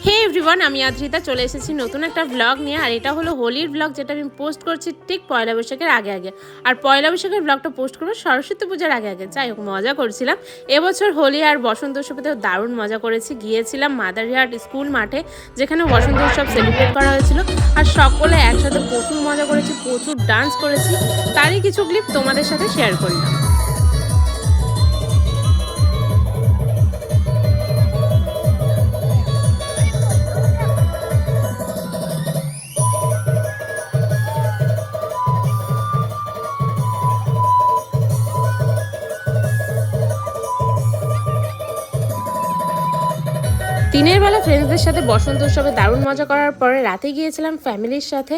হে everyone, আমি আদ্রিতা চলে এসেছি নতুন একটা ব্লগ নিয়ে। আর এটা হলো হোলির ব্লগ, যেটা আমি পোস্ট করছি ঠিক পয়লা বৈশাখের আগে আগে। আর পয়লা বৈশাখের ব্লগটা পোস্ট করবো সরস্বতী পূজার আগে আগে। যাই হোক, মজা করছিলাম এবছর হোলি আর বসন্ত উৎসবেতেও দারুণ মজা করেছি। গিয়েছিলাম মাদারিহাট স্কুল মাঠে, যেখানে বসন্ত উৎসব সেলিব্রেট করা হয়েছিল। আর সকলে একসাথে প্রচুর মজা করেছি, প্রচুর ডান্স করেছি। তারই কিছু ক্লিপ তোমাদের সাথে শেয়ার করলাম। দিনের বেলা ফ্রেন্ডসদের সাথে বসন্ত উৎসবে দারুণ মজা করার পরে রাতে গিয়েছিলাম ফ্যামিলির সাথে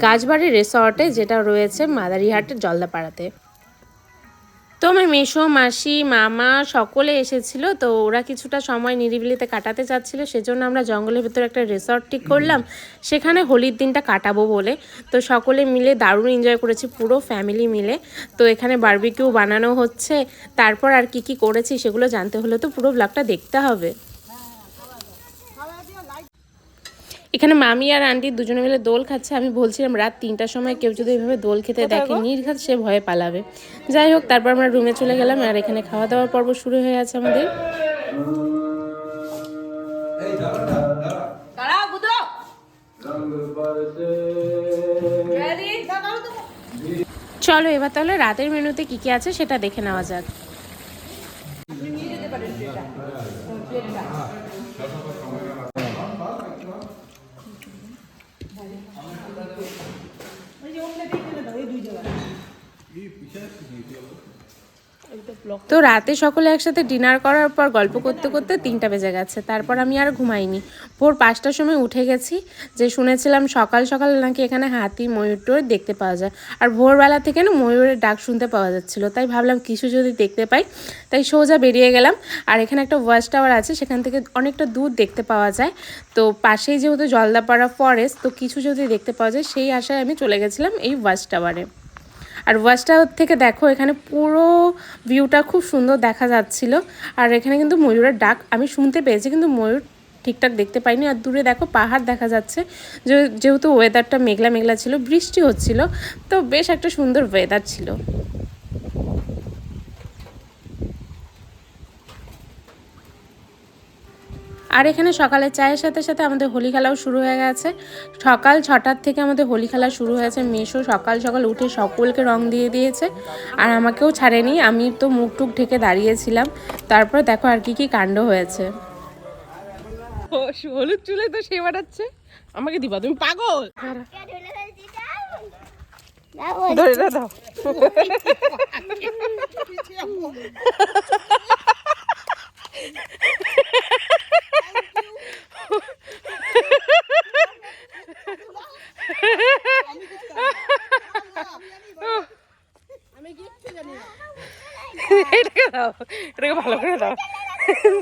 গাছবাড়ি রিসর্টে, যেটা রয়েছে মাদারিহাটের জলদাপাড়াতে। তো আমার মেসো, মাসি, মামা সকলে এসেছিল। তো ওরা কিছুটা সময় নিরিবিলিতে কাটাতে চাচ্ছিল, সেজন্য আমরা জঙ্গলের ভিতরে একটা রিসর্ট ঠিক করলাম সেখানে হোলির দিনটা কাটাবো বলে। তো সকলে মিলে দারুণ এনজয় করেছি, পুরো ফ্যামিলি মিলে। তো এখানে বারবিকিউ বানানো হচ্ছে। তারপর আর কি কি করেছি সেগুলো জানতে হলে তো পুরো ব্লগটা দেখতে হবে। এখানে মামি আর আন্টি দুজনে মিলে দোল খাচ্ছে। আমি বলছিলাম রাত 3টার সময় কেউ যদি এইভাবে দোল খেতে দেখে নির্ঘাত সে ভয়ে পালাবে। যাই হোক, তারপর আমরা রুমে চলে গেলাম। আর এখানে খাওয়া দাওয়ার পর্ব শুরু হয়ে আছে আমাদের। চলো এবার তাহলে রাতের মেনুতে কি কি আছে সেটা দেখে নেওয়া যাক। তো রাতে সকলে একসাথে ডিনার করার পর গল্প করতে করতে 3টা বেজে গেছে। তারপর আমি আর ঘুমাইনি, ভোর 5টার সময় উঠে গেছি। যে শুনেছিলাম সকাল সকাল নাকি এখানে হাতি, ময়ূর টয়ূর দেখতে পাওয়া যায়। আর ভোরবেলা থেকে না ময়ূরের ডাক শুনতে পাওয়া যাচ্ছিলো, তাই ভাবলাম কিছু যদি দেখতে পাই, তাই সোজা বেরিয়ে গেলাম। আর এখানে একটা ওয়াচ টাওয়ার আছে, সেখান থেকে অনেকটা দূর দেখতে পাওয়া যায়। তো পাশেই যেহেতু জলদাপাড়া ফরেস্ট, তো কিছু যদি দেখতে পাওয়া যায় সেই আশায় আমি চলে গেছিলাম এই ওয়াচ টাওয়ারে। আর ওয়াচ টাওয়ার থেকে দেখো এখানে পুরো ভিউটা খুব সুন্দর দেখা যাচ্ছিল। আর এখানে কিন্তু ময়ূরের ডাক আমি শুনতে পেয়েছি, কিন্তু ময়ূর ঠিকঠাক দেখতে পাইনি। আর দূরে দেখো পাহাড় দেখা যাচ্ছে। যেহেতু ওয়েদারটা মেঘলা মেঘলা ছিল, বৃষ্টি হচ্ছিল, তো বেশ একটা সুন্দর ওয়েদার ছিল। আর এখানে সকালে চায়ের সাথে সাথে আমাদের হোলি খেলাও শুরু হয়ে গেছে। সকাল 6টার থেকে আমাদের হোলি খেলা শুরু হয়েছে। মেশো সকাল সকাল উঠে সকলকে রং দিয়ে দিয়েছে, আর আমাকেও ছাড়েনি। আমি তো মুখ টুক ঢেকে দাঁড়িয়েছিলাম। তারপর দেখো আর কি কি কাণ্ড হয়েছে। হলুদ চুলে তো সে বাড়াচ্ছে, আমাকে দিবা তুমি? পাগল, ধরে দাও। এটাকে দাও, এটাকে ভালো করে দাও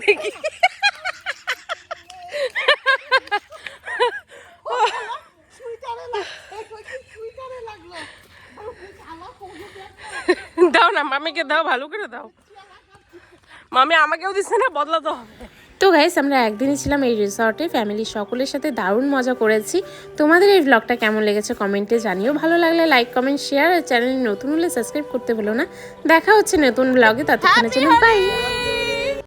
দেখি। দাও না, মামিকে দাও, ভালো করে দাও। মামি আমাকেও দিচ্ছে না, বদলাতে হবে। তো গাইস, আমরা একদিনই ছিলাম এই রিসর্টে, ফ্যামিলির সকলের সাথে দারুণ মজা করেছি। তোমাদের এই ব্লগটা কেমন লেগেছে কমেন্টে জানিও। ভালো লাগলে লাইক, কমেন্ট, শেয়ার। আর চ্যানেলে নতুন হলে সাবস্ক্রাইব করতে ভুলো না। দেখা হচ্ছে নতুন ব্লগে, ততক্ষণের জন্য বাই।